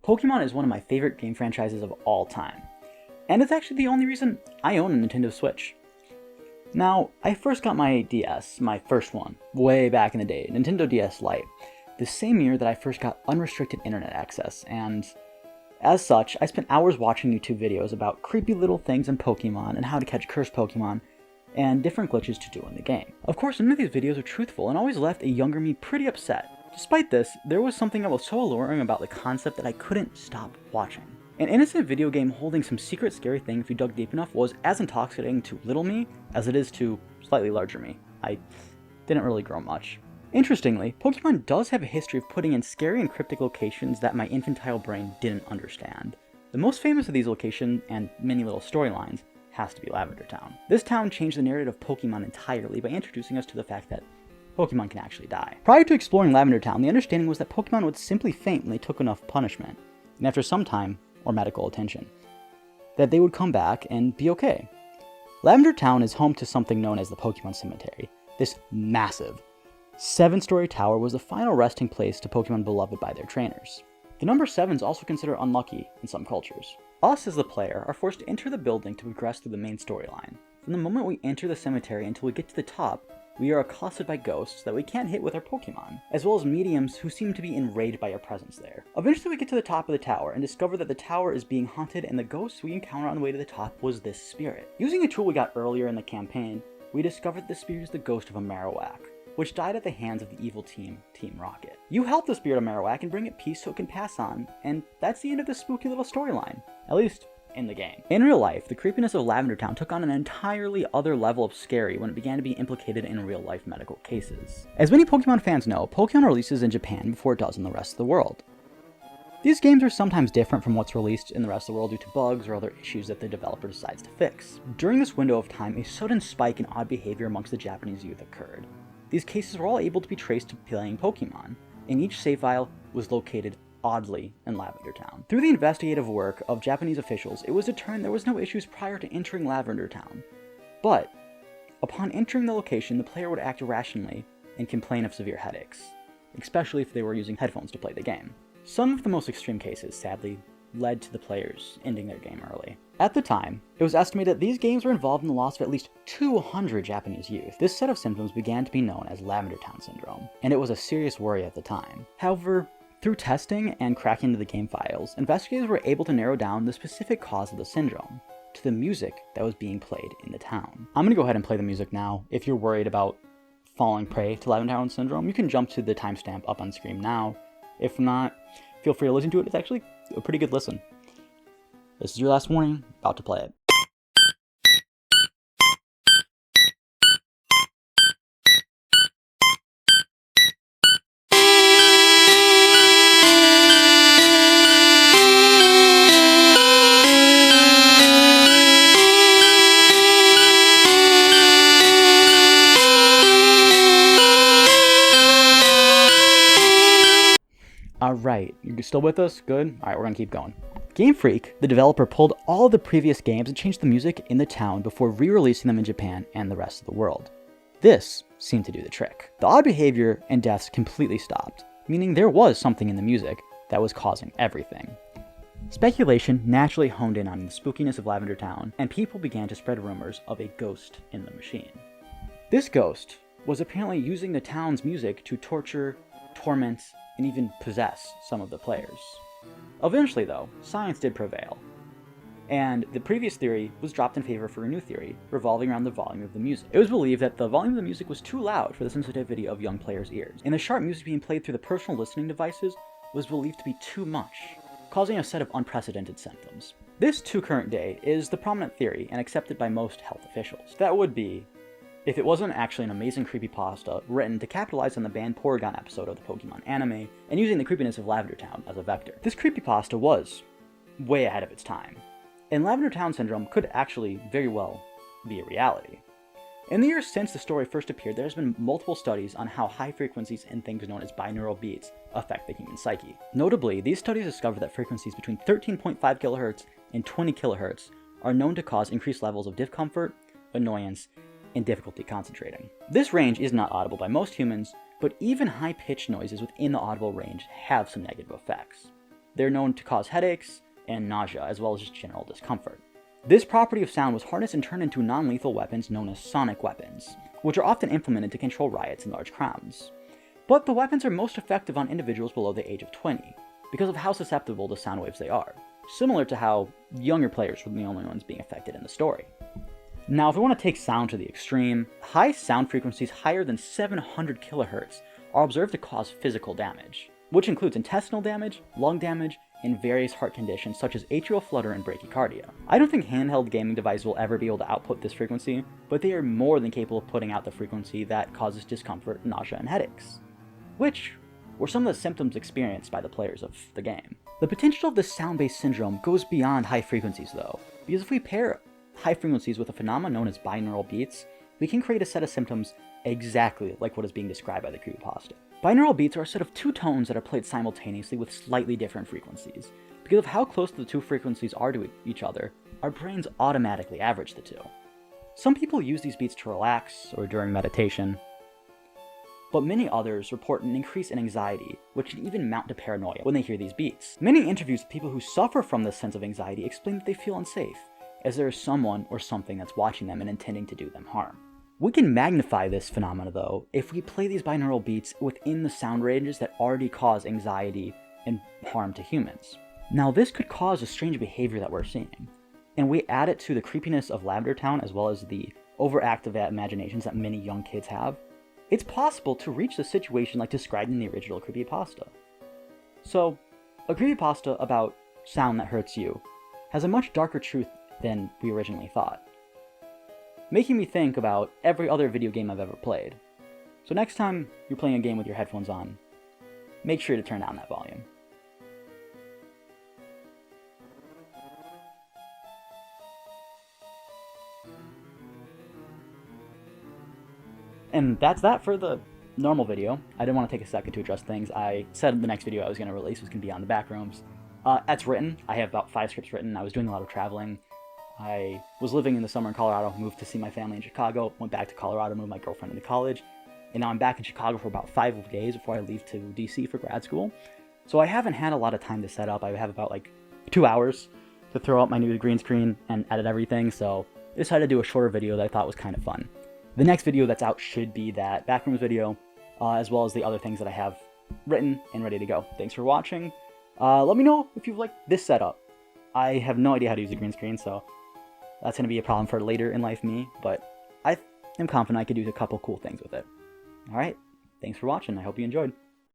Pokémon is one of my favorite game franchises of all time, and it's actually the only reason I own a Nintendo Switch. Now, I first got my DS, my first one, way back in the day, Nintendo DS Lite, the same year that I first got unrestricted internet access, and as such, I spent hours watching YouTube videos about creepy little things in Pokemon and how to catch cursed Pokemon, and different glitches to do in the game. Of course, none of these videos are truthful and always left a younger me pretty upset. Despite this, there was something that was so alluring about the concept that I couldn't stop watching. An innocent video game holding some secret scary thing if you dug deep enough was as intoxicating to little me as it is to slightly larger me. I didn't really grow much. Interestingly, Pokemon does have a history of putting in scary and cryptic locations that my infantile brain didn't understand. The most famous of these locations and many little storylines has to be Lavender Town. This town changed the narrative of Pokemon entirely by introducing us to the fact that Pokemon can actually die. Prior to exploring Lavender Town, the understanding was that Pokemon would simply faint when they took enough punishment, and after some time, or medical attention, that they would come back and be okay. Lavender Town is home to something known as the Pokemon Cemetery. This massive, 7-story tower was the final resting place to Pokemon beloved by their trainers. The number 7 is also considered unlucky in some cultures. Us as the player are forced to enter the building to progress through the main storyline. From the moment we enter the cemetery until we get to the top, we are accosted by ghosts that we can't hit with our Pokemon, as well as mediums who seem to be enraged by our presence there. Eventually we get to the top of the tower and discover that the tower is being haunted, and the ghost we encounter on the way to the top was this spirit. Using a tool we got earlier in the campaign, we discovered that the spirit is the ghost of a Marowak, which died at the hands of the evil team, Team Rocket. You help the spirit of Marowak and bring it peace so it can pass on, and that's the end of this spooky little storyline. At least, in the game. In real life, the creepiness of Lavender Town took on an entirely other level of scary when it began to be implicated in real-life medical cases. As many Pokemon fans know, Pokemon releases in Japan before it does in the rest of the world. These games are sometimes different from what's released in the rest of the world due to bugs or other issues that the developer decides to fix. During this window of time, a sudden spike in odd behavior amongst the Japanese youth occurred. These cases were all able to be traced to playing Pokemon, and each save file was located oddly in Lavender Town. Through the investigative work of Japanese officials, it was determined there was no issues prior to entering Lavender Town. But upon entering the location, the player would act irrationally and complain of severe headaches, especially if they were using headphones to play the game. Some of the most extreme cases, sadly, led to the players ending their game early. At the time, it was estimated that these games were involved in the loss of at least 200 Japanese youth. This set of symptoms began to be known as Lavender Town Syndrome, and it was a serious worry at the time. However, through testing and cracking into the game files, investigators were able to narrow down the specific cause of the syndrome to the music that was being played in the town. I'm going to go ahead and play the music now. If you're worried about falling prey to Lavender Town Syndrome, you can jump to the timestamp up on screen now. If not, feel free to listen to it. It's actually a pretty good listen. This is your last warning, about to play it. Alright, you're still with us? Good? Alright, we're gonna keep going. Game Freak, the developer, pulled all of the previous games and changed the music in the town before re-releasing them in Japan and the rest of the world. This seemed to do the trick. The odd behavior and deaths completely stopped, meaning there was something in the music that was causing everything. Speculation naturally honed in on the spookiness of Lavender Town, and people began to spread rumors of a ghost in the machine. This ghost was apparently using the town's music to torture, torment, and even possess some of the players. Eventually though, science did prevail, and the previous theory was dropped in favor for a new theory, revolving around the volume of the music. It was believed that the volume of the music was too loud for the sensitivity of young players' ears, and the sharp music being played through the personal listening devices was believed to be too much, causing a set of unprecedented symptoms. This, to current day, is the prominent theory and accepted by most health officials. That would be if it wasn't actually an amazing creepypasta written to capitalize on the banned Porygon episode of the Pokemon anime, and using the creepiness of Lavender Town as a vector. This creepypasta was way ahead of its time, and Lavender Town Syndrome could actually very well be a reality. In the years since the story first appeared, there has been multiple studies on how high frequencies in things known as binaural beats affect the human psyche. Notably, these studies discovered that frequencies between 13.5 kHz and 20 kHz are known to cause increased levels of discomfort, annoyance, and difficulty concentrating. This range is not audible by most humans, but even high-pitched noises within the audible range have some negative effects. they're known to cause headaches and nausea, as well as just general discomfort. This property of sound was harnessed and turned into non-lethal weapons known as sonic weapons, which are often implemented to control riots in large crowds. But the weapons are most effective on individuals below the age of 20, because of how susceptible to sound waves they are, similar to how younger players were the only ones being affected in the story. Now, if we want to take sound to the extreme, high sound frequencies higher than 700 kHz are observed to cause physical damage, which includes intestinal damage, lung damage, and various heart conditions such as atrial flutter and bradycardia. I don't think handheld gaming devices will ever be able to output this frequency, but they are more than capable of putting out the frequency that causes discomfort, nausea, and headaches, which were some of the symptoms experienced by the players of the game. The potential of this sound-based syndrome goes beyond high frequencies though, because if we pair high frequencies with a phenomenon known as binaural beats, we can create a set of symptoms exactly like what is being described by the creepypasta. Binaural beats are a set of two tones that are played simultaneously with slightly different frequencies. Because of how close the two frequencies are to each other, our brains automatically average the two. Some people use these beats to relax or during meditation, but many others report an increase in anxiety, which can even mount to paranoia when they hear these beats. Many interviews with people who suffer from this sense of anxiety explain that they feel unsafe, as there is someone or something that's watching them and intending to do them harm. We can magnify this phenomena though if we play these binaural beats within the sound ranges that already cause anxiety and harm to humans. Now this could cause a strange behavior that we're seeing, and we add it to the creepiness of Lavender Town as well as the overactive imaginations that many young kids have. It's possible to reach the situation like described in the original creepypasta. So, a creepypasta about sound that hurts you has a much darker truth than we originally thought, making me think about every other video game I've ever played. So next time you're playing a game with your headphones on, make sure to turn down that volume. And that's that for the normal video. I didn't want to take a second to address things. I said the next video I was going to release was going to be on the backrooms. That's written. I have about 5 scripts written. I was doing a lot of traveling. I was living in the summer in Colorado, moved to see my family in Chicago, went back to Colorado, moved my girlfriend into college, and now I'm back in Chicago for about 5 days before I leave to DC for grad school. So I haven't had a lot of time to set up. I have about like 2 hours to throw up my new green screen and edit everything, so I decided to do a shorter video that I thought was kind of fun. The next video that's out should be that backrooms video, as well as the other things that I have written and ready to go. Thanks for watching. Let me know if you've liked this setup. I have no idea how to use a green screen, so that's going to be a problem for later in life me, but I am confident I could do a couple cool things with it. Alright, thanks for watching. I hope you enjoyed.